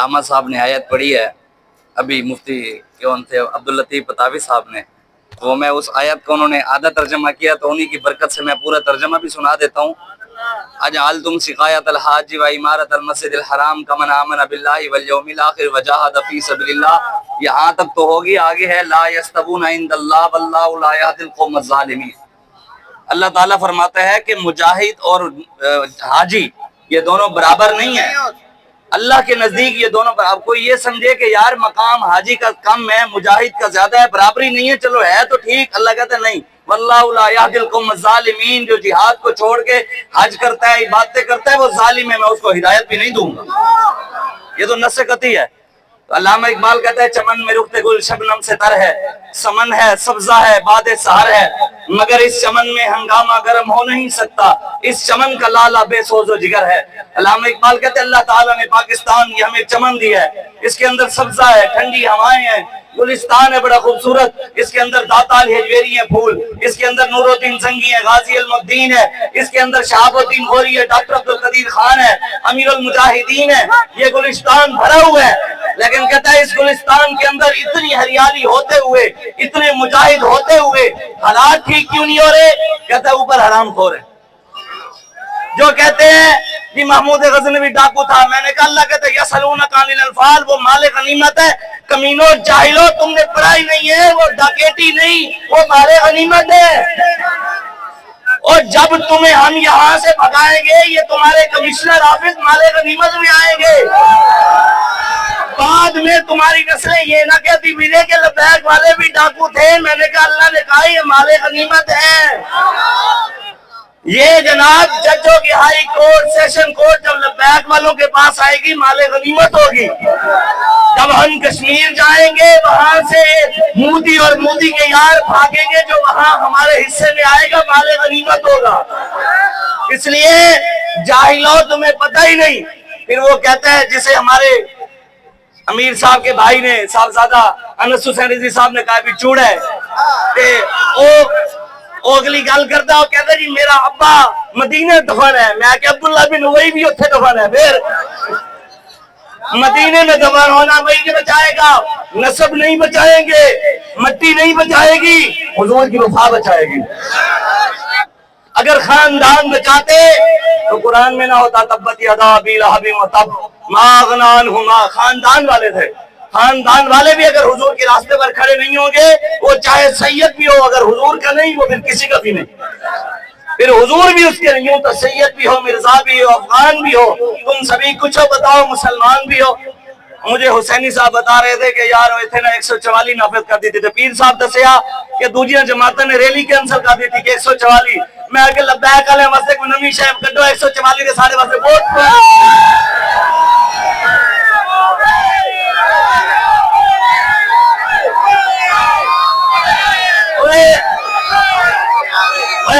علامہ صاحب نے آیت پڑھی ہے ابھی، مفتی کون تھے عبد اللطیف بتاوی صاحب نے، وہ میں اس آیت کو انہوں نے آدھا ترجمہ کیا تو انہی کی برکت سے میں پورا ترجمہ بھی سنا دیتا ہوں۔ اجعلتم سقایۃ الحاج و عمارۃ المسجد الحرام کمن آمن باللہ والیوم الآخر وجاہد فی سبیل اللہ، یہاں تک تو ہوگی، آگے ہے لا یستوون عند اللہ واللہ لا یہدی القوم الظالمین۔ اللہ تعالیٰ فرماتا ہے کہ مجاہد اور حاجی یہ دونوں برابر نہیں ہیں اللہ کے نزدیک، یہ دونوں برابر۔ کوئی یہ سمجھے کہ یار مقام حاجی کا کم ہے مجاہد کا زیادہ ہے، برابری نہیں ہے، چلو ہے تو ٹھیک، اللہ کہتا ہے نہیں، واللہ لا یہدی القوم الظالمین، جو جہاد کو چھوڑ کے حج کرتا ہے عبادتیں کرتا ہے وہ ظالم ہے، میں اس کو ہدایت بھی نہیں دوں گا۔ یہ تو نص قطعی ہے۔ تو علامہ اقبال کہتا ہے چمن میں رخت گل شبنم سے تر ہے، سمن ہے سبزہ ہے باد سحر ہے، مگر اس چمن میں ہنگامہ گرم ہو نہیں سکتا، اس چمن کا لالا بے سوز و جگر ہے۔ علامہ اقبال کہتے ہیں اللہ تعالیٰ نے پاکستان یہ ہمیں چمن دیا ہے، اس کے اندر سبزہ ہے، ٹھنڈی ہوائیں ہیں، گلستان ہے بڑا خوبصورت، اس کے اندر داتال ہجویری ہیں پھول، اس کے اندر نور الدین زنگی ہے، غازی المدین ہے، اس کے اندر شہاب الدین غوری ہے، ڈاکٹر عبدالقدیر خان ہے، امیر المجاہدین ہے، یہ گلستان بھرا ہوا ہے۔ لیکن کہتا ہے اس گلستان کے اندر اتنی ہریالی ہوتے ہوئے، اتنے مجاہد ہوتے ہوئے حالات ٹھیک کیوں نہیں ہو رہے؟ کہتا ہے اوپر حرام خور ہے۔ جو کہتے ہیں کہ محمود غزنوی ڈاکو تھا، میں نے کہا اللہ کہتا ہے یسألونک عن الانفال، وہ مال غنیمت ہے، کمینو جاہلو تم نے پڑھائی نہیں ہے، وہ ڈاکیٹی نہیں، وہ مال غنیمت ہے۔ اور جب تمہیں ہم یہاں سے بھگائیں گے یہ تمہارے کمشنر آفس مال غنیمت میں آئیں گے، بعد میں تمہاری نسلیں یہ نہ کہتی میرے کے لبیک والے بھی ڈاکو تھے، میں نے کہا اللہ نے کہا یہ مال غنیمت ہے۔ یہ جناب ججوں کی ہائی کورٹ سیشن کورٹ جب لبیک والوں کے پاس آئے گی مال غنیمت ہوگی۔ جب ہم کشمیر جائیں گے وہاں سے مودی اور مودی کے یار بھاگیں گے، جو وہاں ہمارے حصے میں آئے گا مال غنیمت ہوگا۔ اس لیے جاہلوں تمہیں پتہ ہی نہیں۔ پھر وہ کہتا ہے جسے ہمارے امیر صاحب کے بھائی نے صاحبزادہ انس حسین رضوی صاحب نے کہا بھی چوڑ ہے کہ وہ اگلی گل کرتا وہ کہتا جی میرا ابا مدینہ دفن ہے، میں کہ عبداللہ بن ابی بھی اتھے دفن ہے، پھر مدینے میں دفن ہونا وہی نہیں بچائے گا، نسب نہیں بچائیں گے، مٹی نہیں بچائے گی، حضور کی وفا بچائے گی۔ اگر خاندان بچاتے تو قرآن میں نہ ہوتا تبت یدا ابی لہب وتب ما اغنی عنہ ما، خاندان والے تھے۔ خاندان والے بھی اگر حضور کے راستے پر کھڑے نہیں ہوں گے، وہ چاہے سید بھی ہو، اگر حضور کا نہیں وہ پھر کسی کا بھی نہیں، پھر حضور بھی اس کے نہیں ہو تو سید بھی ہو، مرزا بھی ہو، افغان بھی ہو، تم سبھی کچھ ہو بتاؤ مسلمان بھی ہو۔ مجھے حسینی صاحب بتا رہے تھے کہ یار وہ اتنے 144 نافذ کر دی تھی، تو پیر صاحب دسیا کہ دوجیاں جماعتیں نے ریلی کینسل کر دی تھی کہ 144، میں آگے لبیک علیہ واسطے کو نمی شیب کٹو 144 کے سارے واسطے ووٹ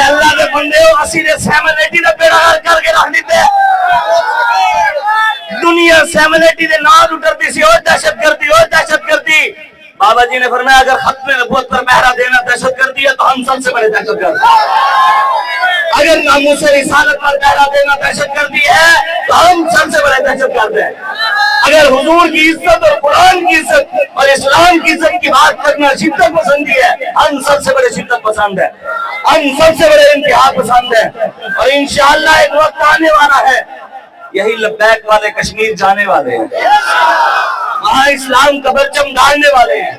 اللہ کے بندے ہو، اسی نے 780 نے بیڑا کر کے رکھ دیتے، دنیا 780 دے نام اٹھرتی سی، اور دہشت گردی۔ بابا جی نے فرمایا اگر ختم نبوت پر پہرا دینا دہشت گردی ہے تو ہم سب سے بڑے دہشت گرد ہیں، اگر ناموس رسالت پر پہرا دینا دہشت گردی ہے تو ہم سب سے بڑے دہشت گرد ہیں، اگر حضور کی عزت اور قرآن کی عزت اور اسلام کی عزت کی بات کرنا شدت پسندی ہے، ہم سب سے بڑے شدت پسند ہیں، ہم سب سے بڑے انتہا پسند ہیں، اور انشاءاللہ ایک وقت آنے والا ہے یہی لبیک والے کشمیر جانے والے ہیں، وہاں اسلام کا پرچم ڈالنے والے ہیں،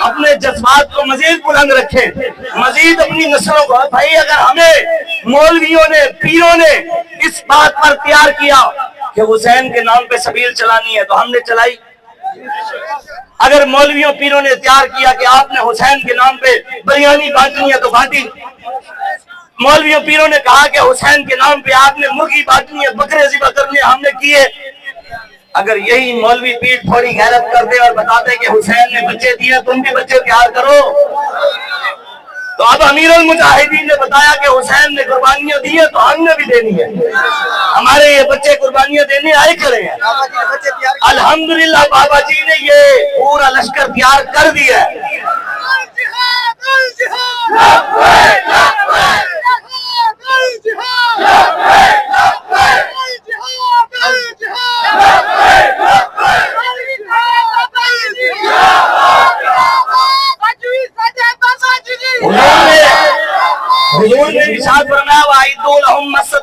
اپنے جذبات کو مزید بلند رکھیں، مزید اپنی نسلوں کو۔ بھائی اگر ہمیں مولویوں نے پیروں نے اس بات پر تیار کیا کہ حسین کے نام پہ سبیل چلانی ہے تو ہم نے چلائی، اگر مولویوں پیروں نے تیار کیا کہ آپ نے حسین کے نام پہ بریانی بانٹنی ہے تو بانٹی، مولویوں پیروں نے کہا کہ حسین کے نام پہ آپ نے مرغی بانٹنی ہے بکرے ذبح کرنے ہم نے کیے، اگر یہی مولوی پیر تھوڑی غیرت کر دے اور بتاتے کہ حسین نے بچے دیے تم بھی بچے تیار کرو، تو اب امیر المجاہدین نے بتایا کہ حسین نے قربانیاں دی ہیں تو ہم نے بھی دینی ہے، ہمارے یہ بچے قربانیاں دینے آئے کھڑے ہیں۔ الحمدللہ بابا جی نے یہ پورا لشکر تیار کر دیا ہے۔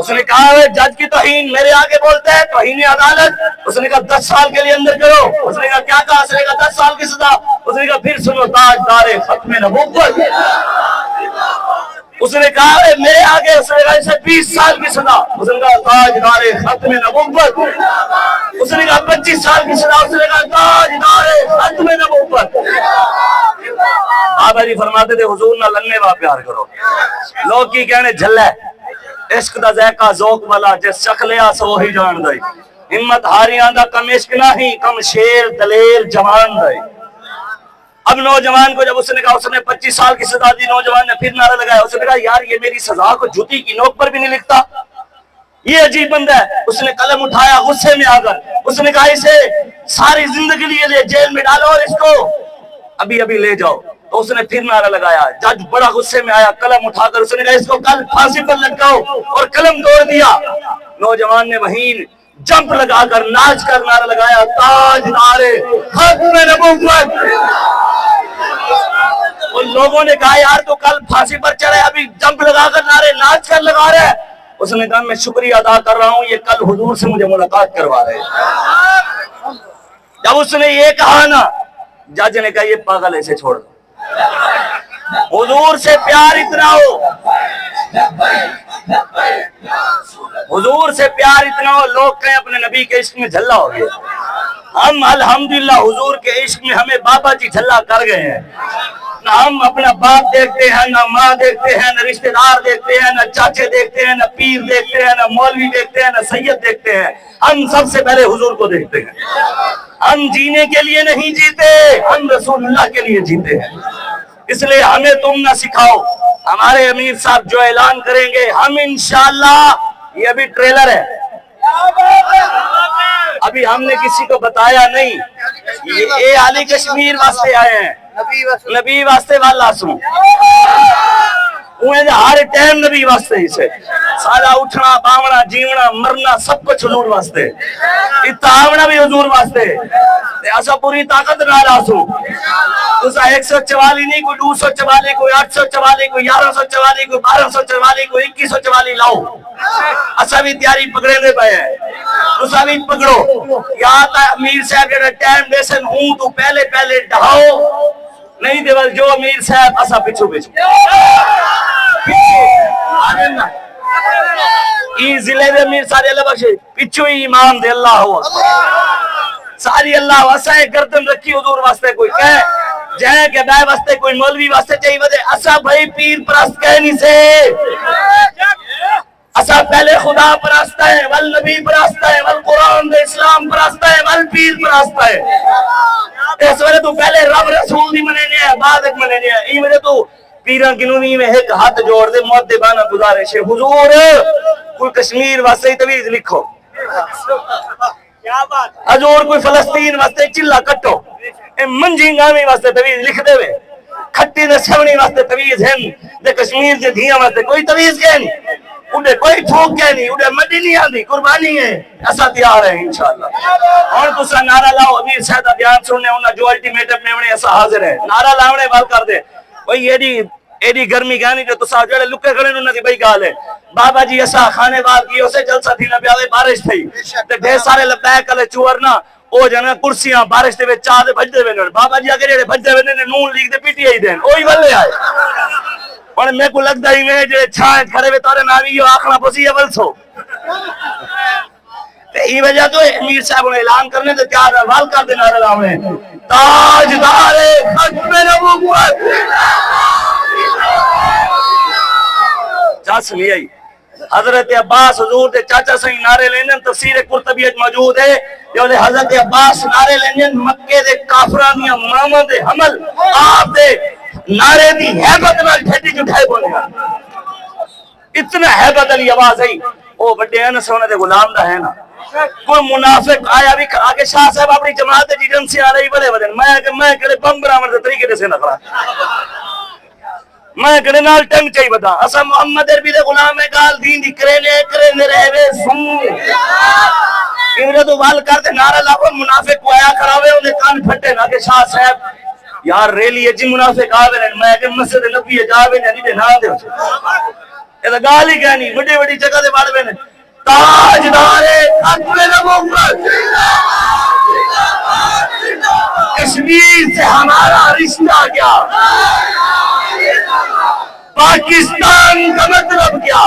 اس نے کہا جج کی توہین میرے آگے بولتا ہے توہین عدالت. اس نے کہا 10 سال کے لیے اندر کرو. اس نے کہا کیا کہا؟ اس نے کہا 10 سال کی سزا. اس نے کہا پھر سنو تاجدار ختم نبوت. اس نے کہا میرے آگے. اس نے کہا اسے 20 سال کی سزا. اس نے کہا تاجدار ختم نبوت. اس نے کہا 25 سال کی سزا. اس نے کہا تاجدار ختم نبوت. بابا جی فرماتے تھے حضور نہ لننے وا پیار کرو. لوگ کی کہنے جھلا عشق دا ذائقہ ذوق والا جس چکھ لیا سو وہی جان دے. ہمت ہاریاں دا کم عشق نہیں کم شیر دلیر جوان دے. اب نوجوان کو جب اس نے کہا اس نے 25 سال کی سزا دی. نوجوان نے پھر نعرہ لگایا. اس نے کہا یار یہ میری سزا کو جوتی کی نوک پر بھی نہیں لکھتا, یہ عجیب بندہ ہے. اس نے قلم اٹھایا غصے میں آ کر. اس نے کہا اسے ساری زندگی لیے جیل میں ڈالو اور اس کو ابھی ابھی لے جاؤ. تو اس نے پھر نعرہ لگایا. جج بڑا غصے میں آیا. قلم اٹھا کر اس نے کہا اس کو کل پھانسی پر لٹکاؤ اور قلم توڑ دیا. نوجوان نے وہیں جمپ لگا کر ناچ کر نعرہ لگایا تاجدار ختم نبوت. ان لوگوں نے کہا یار تو کل پھانسی پر چڑھے ابھی جمپ لگا کر نعرے ناچ کر لگا رہے. اس نے کہا میں شکریہ ادا کر رہا ہوں یہ کل حضور سے مجھے ملاقات کروا رہے. جب اس نے یہ کہا نا جج نے کہا یہ پاگل ایسے چھوڑ دو. حضور سے پیار اتنا ہو, حضور سے پیار اتنا ہو لوگ کہیں اپنے نبی کے عشق میں جھلا ہو گئے. ہم الحمدللہ حضور کے عشق میں ہمیں بابا جی جھلا کر گئے ہیں. نہ ہم اپنا باپ دیکھتے ہیں نہ ماں دیکھتے ہیں نہ رشتہ دار دیکھتے ہیں نہ چاچے دیکھتے ہیں نہ پیر دیکھتے ہیں نہ مولوی دیکھتے ہیں نہ سید دیکھتے ہیں. ہم سب سے پہلے حضور کو دیکھتے ہیں. ہم جینے کے لیے نہیں جیتے ہم رسول اللہ کے لیے جیتے ہیں. اس لیے ہمیں تم نہ سکھاؤ. ہمارے امیر صاحب جو اعلان کریں گے ہم انشاءاللہ, یہ ابھی ٹریلر ہے ابھی ہم نے کسی کو بتایا نہیں. یہ علی کشمیر واسطے آئے ہیں نبی واسطے والا سو ہر ٹائم نبی واسطے ہی سے سارا اٹھنا باونا جیونا مرنا سب کچھ حضور واسطے. اتنا بھی حضور واسطے. ایسا پوری طاقت نہ لاسو. تسا 144 نہیں کوئی 244 کوئی 844 کوئی 1144 کوئی 1244 کوئی 2144 لاؤ. ایسا بھی تیاری پکڑے دے پائے ہیں. تسا بھی پکڑو. یا تا امیر صاحب جڑا ٹائم دیسن ہوں تو پہلے پہلے ڈھاؤ نہیں دے جو امیر صاحب ایسا پچھو پچھو ای ضلع دے امیر سارے اللہ بخشے پچھو ہی امام دے اللہ ہوا ساری اللہ واسا ہے گردن رکھی حضور واسطے. کوئی کہے جائے کہ بے واسطے کوئی مولوی واسطے چاہیے ودے اسا بھائی پیر پرست کہہ نہیں سے. اسا پہلے خدا پرست ہے والنبی پرست ہے والقرآن دے اسلام پرست ہے والپیر پرست ہے. اس وجہ تو پہلے رب رسول دی مننے ہے بعد ایک مننے ہے. ای وجہ تو پیران کنونی میں ایک ہاتھ جوڑ دے مؤدبانہ گزارش ہے حضور کوئی کشمیر واسطے تویز لکھو, حضور کوئی فلسطین واسطے چلا کٹو, منجی گامی واسطے تویز لکھ دے وے, کھٹی دے سونی واسطے تویز ہیں دے کشمیر دے دھیاں واسطے کوئی تویز کہہ نہیں. انہیں کوئی ٹھوک کہہ نہیں انہیں مڈی نہیں آدھی قربانی ہے. ایسا تیار ہے انشاءاللہ. اور تسا نعرہ لاؤ امیر صاحب بیان سننے انہاں جو الٹیمیٹم میں انہیں ایسا حاضر ہے. نعرہ لاؤنے بال کر دے وہی ایڈی گرمی گانی جو تسا جڑے لکے کھڑے انہوں نے بھئی گال ہے. بابا جی ایسا کھانے بات کی اسے جلسہ تھی نہ پیاوے بارش تھی تے ڈھیر سارے لبیک علی چورنا او جنا کرسیاں بارش دے وچ چاہ دے بھج دے وین. بابا جی اگر جڑے بھج دے وین نون لیگ دے پی ٹی آئی دین اوہی ولے آئے. اور میں کو لگتا ہی میں جڑے چھائیں کھڑے ہوئے تارے ناوی یہ آخنا پسی اول سو. ای وجہ تو امیر صاحب نے اعلان کرنے دے تیار وال کر دینا رہا ہوں تاجدار ختم نبوت. چاس نہیں آئی. حضرت عباس حضور دے چاچا سہی نعرے لینن تفسیر قرطبی موجود ہے جو حضرت عباس نعرے لینن مکے دے کافران یا ماما دے حمل آپ دے نعرے دی حیبت نال ٹھٹی جھٹھائے بولے گا. اتنا حیبت علی آواز ہے وہ بڑے ہیں نا سونے دے غلام دا ہے نا. کوئی منافق آیا بھی آگے شاہ صاحب اپنی جماعت جیجن سے آ رہی بڑے بدن میں کہلے بم برامر دے طریقے سے نکلا میں کہنے نال ٹنگ چاہی بتا اسا محمد عربی دے غلام ہے گال دین دی کرینے رہے وے سوں انہیں تو وال کر دے نعرہ لاؤ. منافق کو آیا کراوے انہیں کان پھٹے نا کہ شاہ صاحب یار ریلی ہے جی منافق آوے میں کہ مسجد نبی جاوے نہیں دے نا دے یہ تو گال ہی کہنی بڑی بڑی جگہ دے بڑھ میں تاجدار ختم نبوت کشمیر سے ہمارا رشتہ کیا پاکستان کا مطلب کیا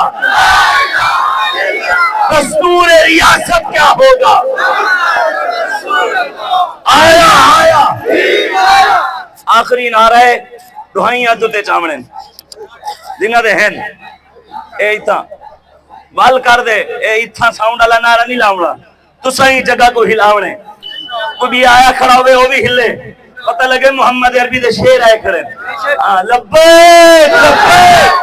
دستور ریاست کیا ہوگا آیا آیا آخری نعرہ ہے دہائیاں تو تے چامڑیں جنہ دے ہیں اے ایتھاں وال کر دے اے ایتھاں ساؤنڈ والا نعرہ نہیں لاؤنا تو صحیح جگہ کو ہلاونے کوئی بھی آیا کھڑا ہوئے وہ بھی ہلے پتہ لگے محمد عربی دے شیر آئے کھڑے لبیک لبیک